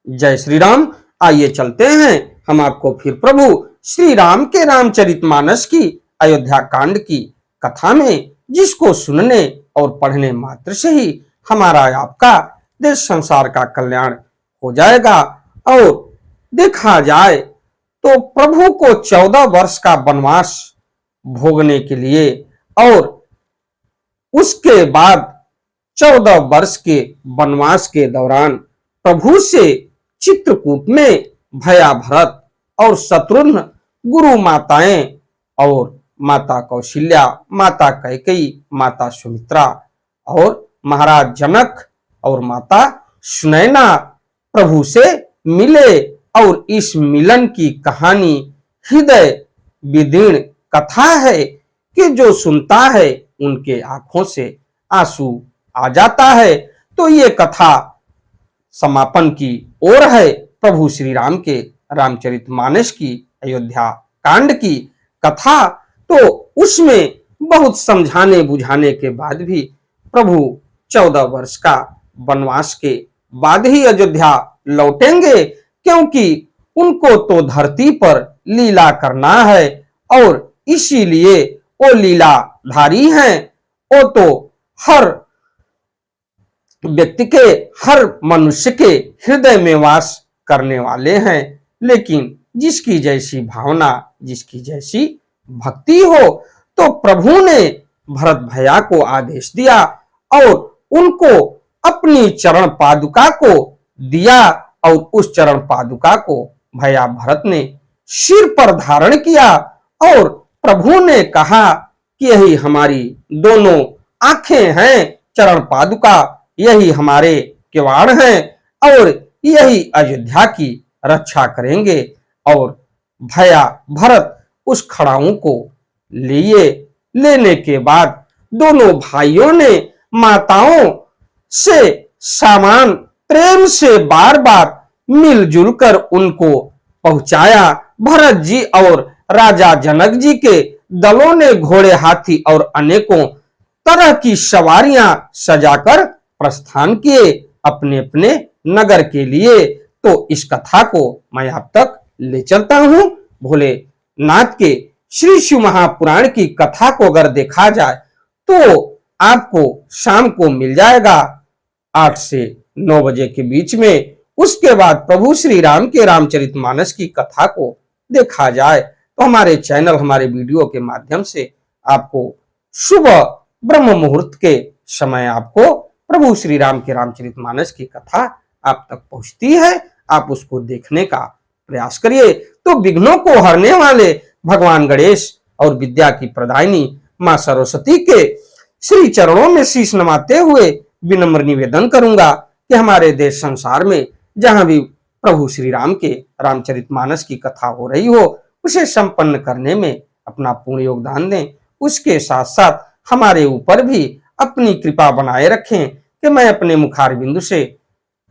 जय श्री राम। आइए चलते हैं हम आपको फिर प्रभु श्री राम के रामचरितमानस की अयोध्या कांड की कथा में, जिसको सुनने और पढ़ने मात्र से ही हमारा आपका देश संसार का कल्याण हो जाएगा। और देखा जाए तो प्रभु को 14 वर्ष का वनवास भोगने के लिए और उसके बाद 14 वर्ष के वनवास के दौरान प्रभु से चित्रकूट में भया भरत और शत्रुघ्न गुरु माताएं और माता कौशल्या, माता कैकेयी, माता सुमित्रा और महाराज जनक और माता सुनैना प्रभु से मिले। और इस मिलन की कहानी हृदय विदीर्ण कथा है कि जो सुनता है उनके आंखों से आंसू आ जाता है। तो ये कथा समापन की ओर है प्रभु श्री राम के रामचरितमानस की अयोध्या कांड की कथा। तो उसमें बहुत समझाने बुझाने के बाद भी प्रभु 14 वर्ष का वनवास के बाद ही अयोध्या लौटेंगे, क्योंकि उनको तो धरती पर लीला करना है और इसीलिए वो लीलाधारी हैं। वो तो हर व्यक्ति के, हर मनुष्य के हृदय में वास करने वाले हैं। लेकिन जिसकी जैसी भावना, जिसकी जैसी भक्ति हो, तो प्रभु ने भरत भैया को आदेश दिया और उनको अपनी चरण पादुका को दिया और उस चरण पादुका को भैया भरत ने सिर पर धारण किया और प्रभु ने कहा कि यही हमारी दोनों आंखें हैं, चरण पादुका यही हमारे किवाड़ हैं और यही अयोध्या की रक्षा करेंगे। और भैया भरत उस खड़ाऊ को लेने के बाद दोनों भाइयों ने माताओं से सामान प्रेम से बार बार मिलजुल कर उनको पहुंचाया। भरत जी और राजा जनक जी के दलों ने घोड़े, हाथी और अनेकों तरह की सवारियां सजाकर प्रस्थान किए अपने अपने नगर के लिए। तो इस कथा को मैं आप तक ले चलता हूं। भोलेनाथ के श्री शिव महापुराण की कथा को अगर देखा जाए तो आपको शाम को मिल जाएगा 8 से 9 बजे के बीच में। उसके बाद प्रभु श्री राम के रामचरितमानस की कथा को देखा जाए तो हमारे चैनल, हमारे वीडियो के माध्यम से आपको सुबह ब्रह्म मुहूर्त के समय आपको प्रभु श्री राम के रामचरितमानस की कथा आप तक पहुंचती है। आप उसको देखने का प्रयास करिए। तो विघ्नों को हरने वाले भगवान गणेश और विद्या की प्रदायिनी मां सरस्वती के श्री चरणों में शीश नवाते हुए विनम्र निवेदन करूंगा कि हमारे देश संसार में जहां भी प्रभु श्री राम के रामचरितमानस की कथा हो रही हो, उसे संपन्न करने में अपना पूर्ण योगदान दें। उसके साथ साथ हमारे ऊपर भी अपनी कृपा बनाए रखें कि मैं अपने मुखारबिंदु से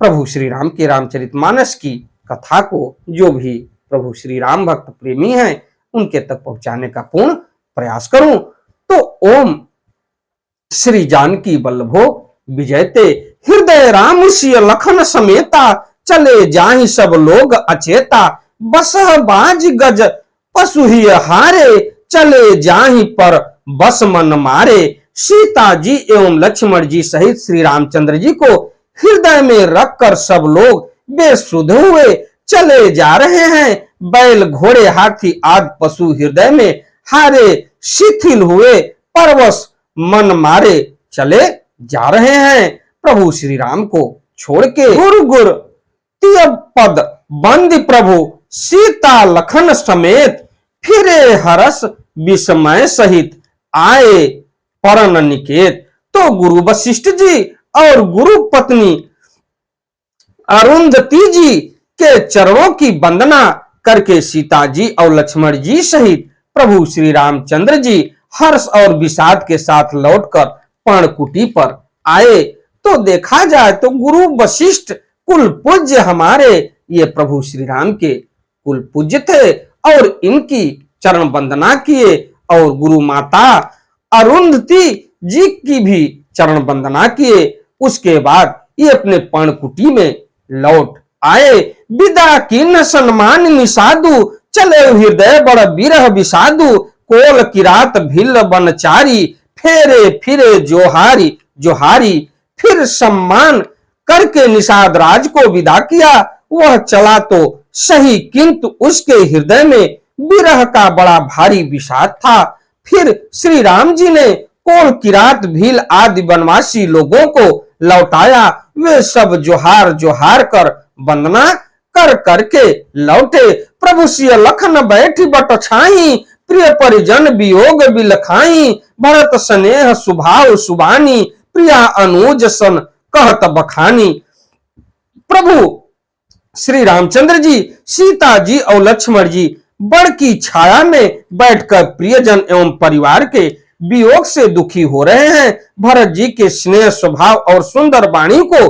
प्रभु श्री राम के रामचरितमानस की कथा को जो भी प्रभु श्री राम भक्त प्रेमी हैं उनके तक पहुंचाने का पूर्ण प्रयास करूं। तो ओम श्री जानकी वल्लभो विजयते, हृदय राम सिय लखन समेता, चले जाहि सब लोग अचेता, बसह बाज गज पशु ही हारे, चले जाहि पर बस मन मारे। सीता जी एवं लक्ष्मण जी सहित श्री रामचंद्र जी को हृदय में रखकर सब लोग बेसुध हुए चले जा रहे हैं। बैल, घोड़े, हाथी आदि पशु हृदय में हारे शिथिल हुए परवश मन मारे चले जा रहे हैं। प्रभु श्री राम को छोड़ के गुरु गुर तिय पद बंद प्रभु सीता लखन समेत, फिरे हरस विस्मय सहित आए परन निकेत। तो गुरु वशिष्ठ जी और गुरु पत्नी अरुंधति जी के चरणों की वंदना करके सीता जी और लक्ष्मण जी सहित प्रभु श्री रामचंद्र जी हर्ष और विषाद के साथ लौटकर पर्णकुटी पर आए। तो देखा जाए तो गुरु वशिष्ठ कुल पूज्य हमारे ये प्रभु श्री राम के कुल पूज्य थे और इनकी चरण वंदना किए और गुरु माता अरुंधति जी की भी चरण वंदना किए। उसके बाद ये अपने पर्णकुटी में लौट आए, विदा किन्न सम्मान निषादु, चले हृदय बड़ बिरह विषादु, कोल किरात भिल्ल बनचारी, फेरे फिरे जोहारी जोहारी। फिर सम्मान करके निषाद राज को विदा किया। वह चला तो सही, किंतु उसके हृदय में विरह का बड़ा भारी विषाद था। फिर श्री राम जी ने कोल किरात भील आदि वनवासी लोगों को लौटाया। वे सब जोहार जोहार कर वंदना कर करके लौटे। प्रभु सिय लखन बैठी बट छाई, प्रिय परिजन वियोग बिलखाई, भरत स्नेह सुभाव सुबानी, प्रिया अनुज सन कहत बखानी। प्रभु श्री रामचंद्र जी, सीता जी और लक्ष्मण जी बड़ की छाया में बैठकर प्रियजन एवं परिवार के वियोग से दुखी हो रहे हैं। भरत जी के स्नेह स्वभाव और सुंदर वाणी को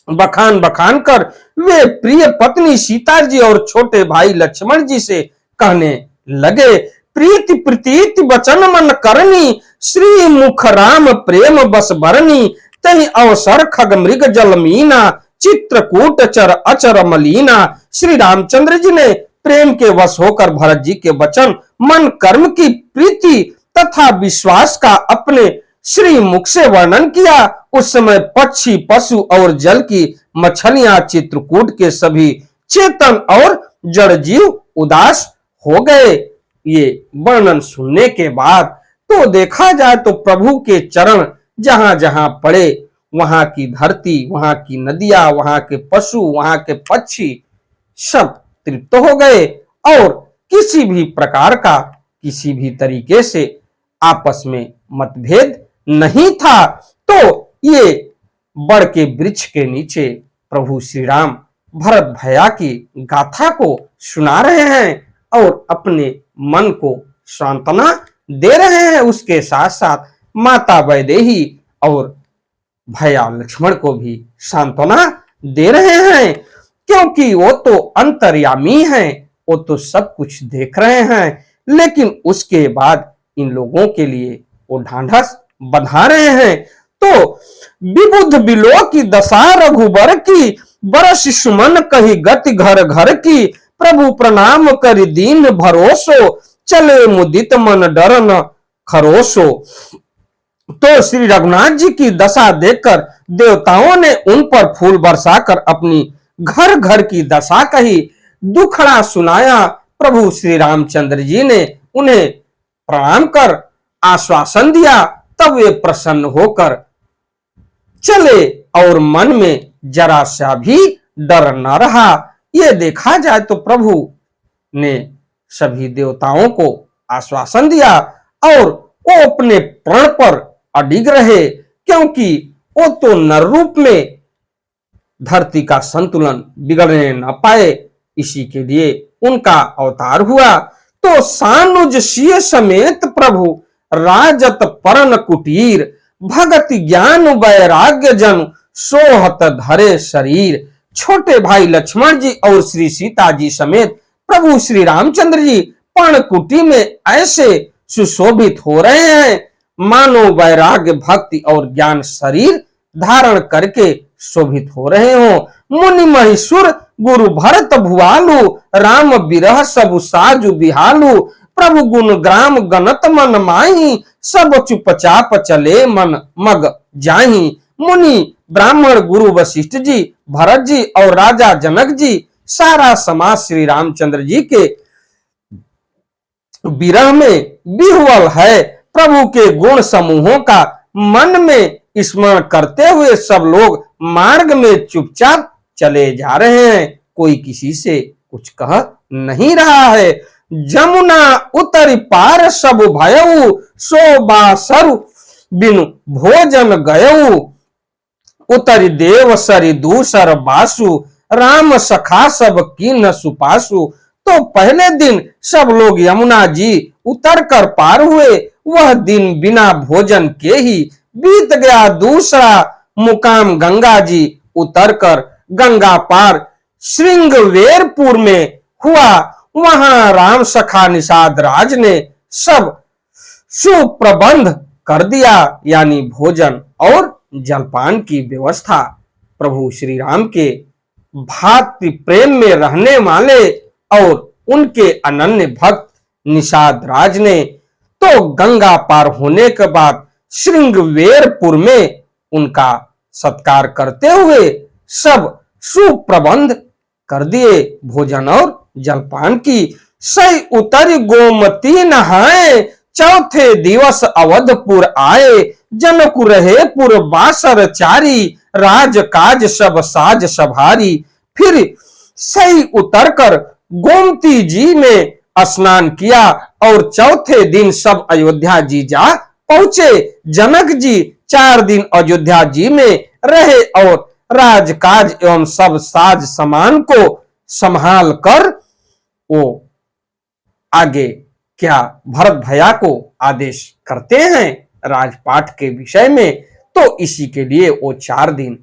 बखान बखान कर वे प्रिय पत्नी सीता जी और छोटे भाई लक्ष्मण जी से कहने लगे, प्रीति प्रतीति वचन मन करनी, श्री मुख राम प्रेम बस बरनी, तहि अवसर खग मृग जल मीना, चित्रकूट चर अचर मलीना। श्री रामचंद्र जी ने प्रेम के वश होकर भरत जी के वचन, मन कर्म की प्रीति तथा विश्वास का अपने श्री मुख से वर्णन किया। उस समय पक्षी पशु और जल की मछलियां, चित्रकूट के सभी चेतन और जड़ जीव उदास हो गए। ये वर्णन सुनने के बाद तो देखा जाए तो प्रभु के चरण जहां जहां पड़े, वहां की धरती, वहां की नदियां, वहां के पशु, वहां के पक्षी सब तृप्त हो गए और किसी भी प्रकार का, किसी भी तरीके से आपस में मतभेद नहीं था। तो ये बड़ के वृक्ष के नीचे प्रभु श्री राम भरत भैया की गाथा को सुना रहे हैं और अपने मन को सांत्वना दे रहे हैं। उसके साथ साथ माता वैदेही और भैया लक्ष्मण को भी सांत्वना दे रहे हैं, क्योंकि वो तो अंतर्यामी हैं, वो तो सब कुछ देख रहे हैं। लेकिन उसके बाद इन लोगों के लिए वो ढांढस बंधा रहे हैं। तो विबुद्ध बिलो की दशा रघुबर की, बरस सुमन कही गति घर घर की, प्रभु प्रणाम कर दीन भरोसो, चले मुदित मन डर न खरोसो। तो श्री रघुनाथ जी की दशा देखकर देवताओं ने उन पर फूल बरसाकर अपनी घर घर की दशा कही, दुखड़ा सुनाया। प्रभु श्री रामचंद्र जी ने उन्हें प्रणाम कर आश्वासन दिया। तब वे प्रसन्न होकर चले और मन में जरा सा भी डर न रहा। ये देखा जाए तो प्रभु ने सभी देवताओं को आश्वासन दिया और वो अपने प्रण पर अडिग रहे, क्योंकि वो तो नर रूप में धरती का संतुलन बिगड़ने न पाए, इसी के लिए उनका अवतार हुआ। तो सानुज सिय समेत प्रभु राजत परन कुटीर, भगत ज्ञान वैराग्य जन सोहत धरे शरीर। छोटे भाई लक्ष्मण जी और श्री सीता जी समेत प्रभु श्री रामचंद्र जी पर्णकुटी में ऐसे सुशोभित हो रहे हैं मानो वैराग्य भक्ति और ज्ञान शरीर धारण करके शोभित हो रहे हो। मुनि महिषुर गुरु भरत भुआलु, राम बिरह सब साजु बिहालु, प्रभु गुण ग्राम गणत मन माही, सब चुपचाप चले मन मग जाही। मुनि ब्राह्मण गुरु वशिष्ठ जी, भरत जी और राजा जनक जी सारा समाज श्री रामचंद्र जी के विरह में विह्वल है। प्रभु के गुण समूहों का मन में स्मरण करते हुए सब लोग मार्ग में चुपचाप चले जा रहे हैं, कोई किसी से कुछ कह नहीं रहा है। जमुना उतर पार सब भयऊ, सो बासरु बिनु भोजन गयऊ, उतर देव सरि दूसर बासु, राम सखा सब कीन्ह सुपासु। तो पहले दिन सब लोग यमुना जी उतर कर पार हुए, वह दिन बिना भोजन के ही बीत गया। दूसरा मुकाम गंगा जी उतरकर गंगा पार श्रृंगवेरपुर में हुआ। वहां राम सखा निषाद राज ने सब सुप्रबंध कर दिया, यानी भोजन और जलपान की व्यवस्था प्रभु श्री राम के भातृ प्रेम में रहने वाले और उनके अनन्य भक्त निषाद राज ने तो गंगा पार होने के बाद श्रृंगवेरपुर में उनका सत्कार करते हुए सब सुप्रबंध कर दिए। भोजन और जलपान की सही उतर गोमती नहाए, चौथे दिवस अवधपुर आए, जनकु रहे पुर बासर चारी, राज काज सब साज सभारी। फिर सही उतरकर गोमती जी में स्नान किया और चौथे दिन सब अयोध्या जी जा पहुंचे। जनक जी 4 दिन अयोध्या जी में रहे और राजकाज एवं सब साज सामान को संभाल कर वो आगे क्या भरत भैया को आदेश करते हैं राजपाट के विषय में। तो इसी के लिए वो 4 दिन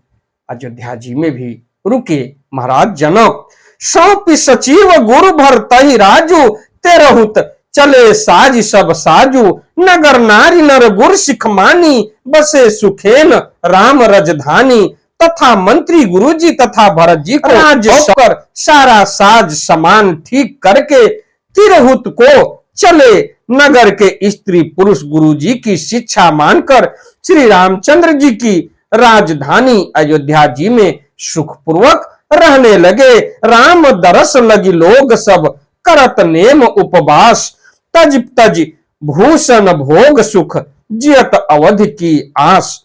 अयोध्या जी में भी रुके। महाराज जनक सौंपी सचिव गुरु भरतहि राजू, तेरहुत चले साज सब साजू, नगर नारी नर गुर सिख मानी, बसे सुखेन राम रजधानी। तथा मंत्री गुरु जी तथा भरत जी को राज्य कर सारा साज सामान ठीक करके तिरहुत को चले। नगर के स्त्री पुरुष गुरु जी की शिक्षा मानकर श्री रामचंद्र जी की राजधानी अयोध्या जी में सुखपूर्वक रहने लगे। राम दरस लगी लोग सब, करत नेम उपवास, तज तज भूषण भोग सुख, जियत अवधि की आस।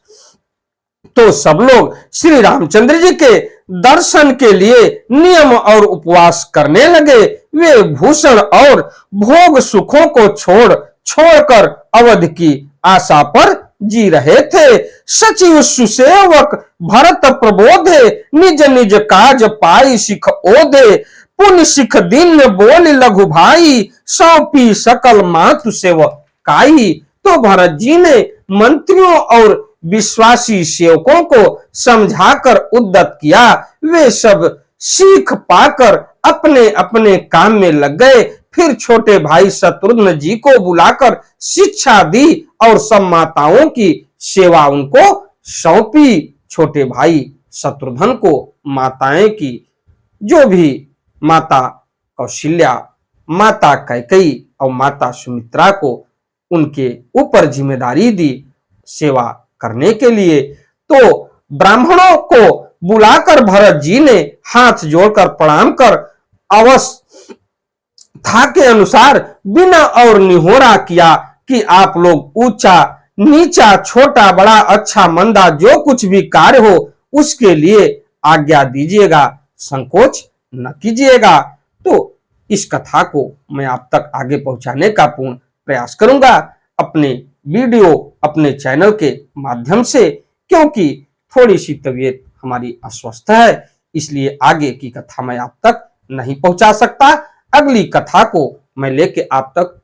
तो सब लोग श्री रामचंद्र जी के दर्शन के लिए नियम और उपवास करने लगे। वे भूषण और भोग सुखों को छोड़कर अवध की आशा पर जी रहे थे। सचिव सुसेवक भरत प्रबोधे, निज निज काज पाई सिख ओधे, पुण्य सिख दिन बोल लघु भाई, सौंपी सकल मातु सेवकाई। तो भरत जी ने मंत्रियों और विश्वासी सेवकों को समझाकर उद्यत किया। वे सब सीख पाकर अपने अपने काम में लग गए। फिर छोटे भाई शत्रुघ्न जी को बुलाकर शिक्षा दी और सब माताओं की सेवा उनको सौंपी। छोटे भाई शत्रुघ्न को माताएं की, जो भी माता कौशल्या, माता कैकेयी और माता सुमित्रा को उनके ऊपर जिम्मेदारी दी सेवा करने के लिए। तो ब्राह्मणों को बुलाकर भरत जी ने हाथ जोड़कर प्रणाम कर अवस्था के अनुसार बिना और निहोरा किया कि आप लोग ऊंचा नीचा छोटा बड़ा अच्छा मंदा जो कुछ भी कार्य हो उसके लिए आज्ञा दीजिएगा, संकोच न कीजिएगा। तो इस कथा को मैं आप तक आगे पहुंचाने का पूर्ण प्रयास करूंगा अपने वीडियो अपने चैनल के माध्यम से, क्योंकि थोड़ी सी तबीयत हमारी अस्वस्थ है, इसलिए आगे की कथा मैं आप तक नहीं पहुंचा सकता। अगली कथा को मैं लेके आप तक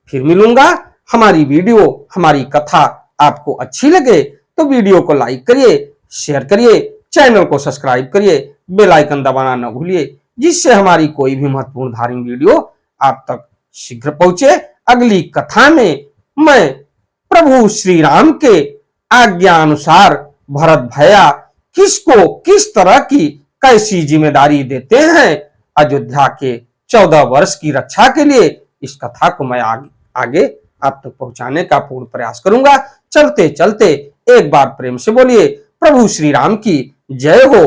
फिर मिलूंगा। हमारी वीडियो हमारी कथा आपको अच्छी लगे तो वीडियो को लाइक करिए, शेयर करिए, चैनल को सब्सक्राइब करिए, बेल आइकन दबाना न भूलिए, जिससे हमारी कोई भी महत्वपूर्ण धार्मिक वीडियो आप तक शीघ्र पहुंचे। अगली कथा में मैं प्रभु श्री राम के आज्ञा अनुसार भरत भैया किसको किस तरह की कैसी जिम्मेदारी देते हैं अयोध्या के 14 वर्ष की रक्षा के लिए, इस कथा को मैं आगे आप तक पहुंचाने का पूर्ण प्रयास करूंगा। चलते चलते एक बार प्रेम से बोलिए प्रभु श्री राम की जय हो।